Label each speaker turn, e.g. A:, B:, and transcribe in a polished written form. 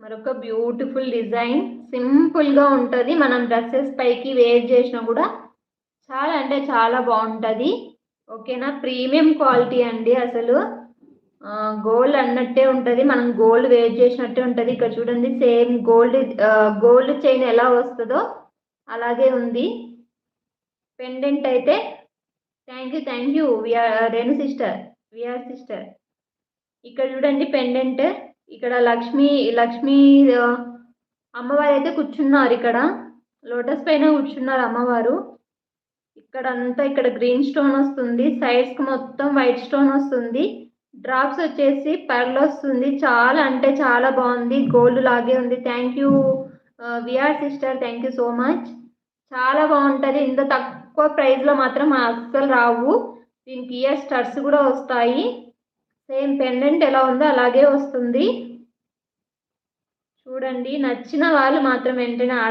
A: మరొక beautiful design, సింపుల్గా ఉంటుంది. మనం డ్రెస్సెస్ పైకి వేర్ చేసినా కూడా చాలా అంటే చాలా బాగుంటుంది. ఓకేనా, ప్రీమియం క్వాలిటీ అండి. అసలు గోల్డ్ అన్నట్టే ఉంటుంది, మనం గోల్డ్ వేర్ చేసినట్టే ఉంటుంది. ఇక్కడ చూడండి, సేమ్ గోల్డ్ చైన్ ఎలా వస్తుందో అలాగే ఉంది. పెండెంట్ అయితే thank you Renu sister, VR sister. ఇక్కడ చూడండి పెండెంట్, ఇక్కడ లక్ష్మి అమ్మవారు అయితే కూర్చున్నారు. ఇక్కడ లోటస్ పైన కూర్చున్నారు అమ్మవారు. ఇక్కడ గ్రీన్ స్టోన్ వస్తుంది, సైడ్స్కి మొత్తం వైట్ స్టోన్ వస్తుంది. డ్రాప్స్ వచ్చేసి పర్ల్ వస్తుంది. చాలా అంటే చాలా బాగుంది, గోల్డ్ లాగే ఉంది. Thank you VR sister, thank you so much. చాలా బాగుంటుంది. ఇంత తక్కువ ప్రైస్లో మాత్రం అస్సలు రావు. దీనికి ఇయర్ స్టడ్స్ కూడా వస్తాయి. సేమ్ పెండెంట్ ఎలా ఉందో అలాగే వస్తుంది. చూడండి, నచ్చిన వాళ్ళు మాత్రం వెంటనే ఆర్డర్